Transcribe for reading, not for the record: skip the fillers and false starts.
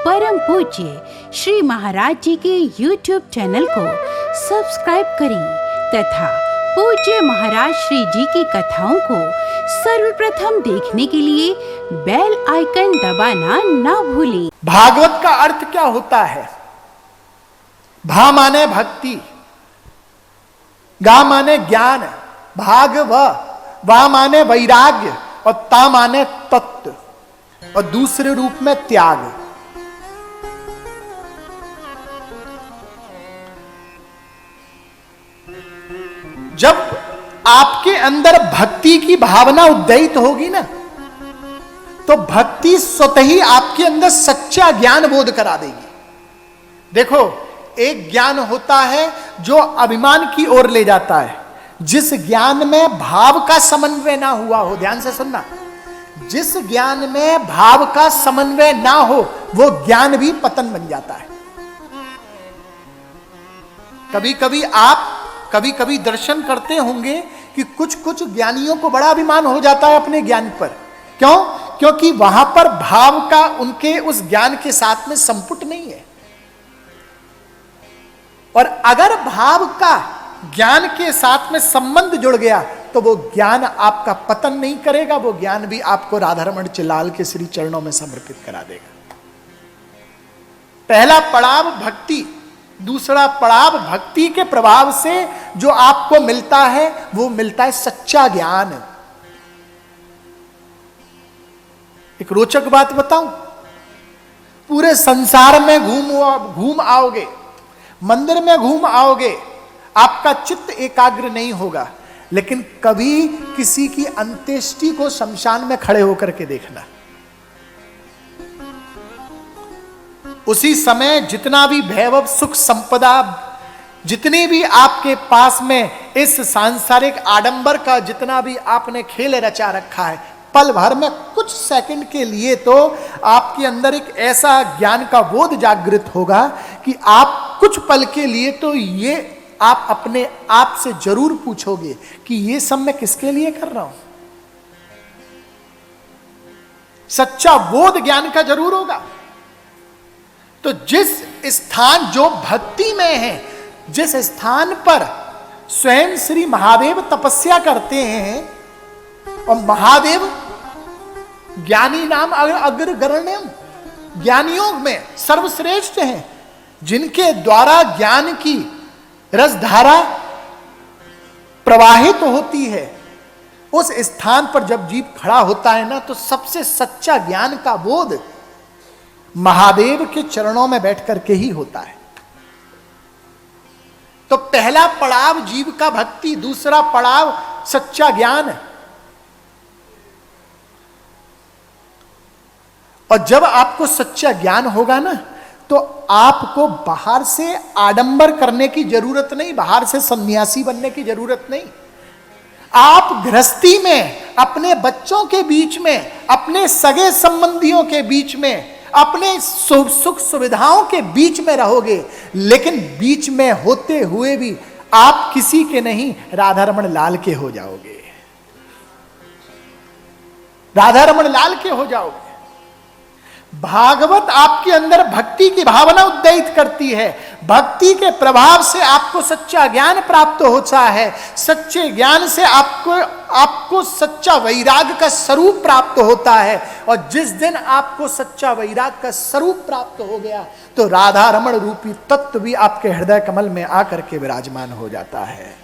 परम पूज्य श्री महाराज जी के YouTube चैनल को सब्सक्राइब करें तथा पूज्य महाराज श्री जी की कथाओं को सर्वप्रथम देखने के लिए बेल आइकन दबाना ना भूलें। भागवत का अर्थ क्या होता है? भा माने भक्ति, गा माने ज्ञान, भाग वा माने वैराग्य और ता माने तत्व और दूसरे रूप में त्याग। जब आपके अंदर भक्ति की भावना उद्दीत होगी ना, तो भक्ति स्वतः ही आपके अंदर सच्चा ज्ञान बोध करा देगी। देखो, एक ज्ञान होता है जो अभिमान की ओर ले जाता है, जिस ज्ञान में भाव का समन्वय ना हुआ हो। ध्यान से सुनना, जिस ज्ञान में भाव का समन्वय ना हो वो ज्ञान भी पतन बन जाता है। कभी कभी दर्शन करते होंगे कि कुछ ज्ञानियों को बड़ा अभिमान हो जाता है अपने ज्ञान पर। क्यों? क्योंकि वहां पर भाव का उनके उस ज्ञान के साथ में संपुट नहीं है। और अगर भाव का ज्ञान के साथ में संबंध जुड़ गया तो वो ज्ञान आपका पतन नहीं करेगा, वो ज्ञान भी आपको राधा रमण चिलाल के श्री चरणों में समर्पित करा देगा। पहला पड़ाव भक्ति, दूसरा पड़ाव भक्ति के प्रभाव से जो आपको मिलता है वो मिलता है सच्चा ज्ञान। एक रोचक बात बताऊं, पूरे संसार में घूम आओगे, मंदिर में घूम आओगे, आपका चित्त एकाग्र नहीं होगा, लेकिन कभी किसी की अंत्येष्टि को शमशान में खड़े होकर के देखना। उसी समय जितना भी वैभव सुख संपदा, जितनी भी आपके पास में इस सांसारिक आडंबर का जितना भी आपने खेल रचा रखा है, पल भर में कुछ सेकंड के लिए तो आपके अंदर एक ऐसा ज्ञान का बोध जागृत होगा कि आप कुछ पल के लिए तो ये आप अपने आप से जरूर पूछोगे कि ये सब मैं किसके लिए कर रहा हूं। सच्चा बोध ज्ञान का जरूर होगा। तो जिस स्थान जो भक्ति में है, जिस स्थान पर स्वयं श्री महादेव तपस्या करते हैं, और महादेव ज्ञानी नाम अग्रगण्यम, ज्ञानियों में सर्वश्रेष्ठ हैं, जिनके द्वारा ज्ञान की रसधारा प्रवाहित होती है, उस स्थान पर जब जीव खड़ा होता है ना, तो सबसे सच्चा ज्ञान का बोध महादेव के चरणों में बैठ करके ही होता है। तो पहला पड़ाव जीव का भक्ति, दूसरा पड़ाव सच्चा ज्ञान। और जब आपको सच्चा ज्ञान होगा ना, तो आपको बाहर से आडंबर करने की जरूरत नहीं, बाहर से सन्यासी बनने की जरूरत नहीं। आप गृहस्थी में, अपने बच्चों के बीच में, अपने सगे संबंधियों के बीच में, अपने सुख सुविधाओं के बीच में रहोगे, लेकिन बीच में होते हुए भी आप किसी के नहीं, राधा रमण लाल के हो जाओगे। राधा रमण लाल के हो जाओगे। भागवत आपके अंदर भक्ति की भावना उद्दीत करती है। भक्ति के प्रभाव से आपको सच्चा ज्ञान प्राप्त होता है। सच्चे ज्ञान से आपको सच्चा वैराग का स्वरूप प्राप्त होता है। और जिस दिन आपको सच्चा वैराग का स्वरूप प्राप्त हो गया, तो राधा रमण रूपी तत्व भी आपके हृदय कमल में आकर के विराजमान हो जाता है।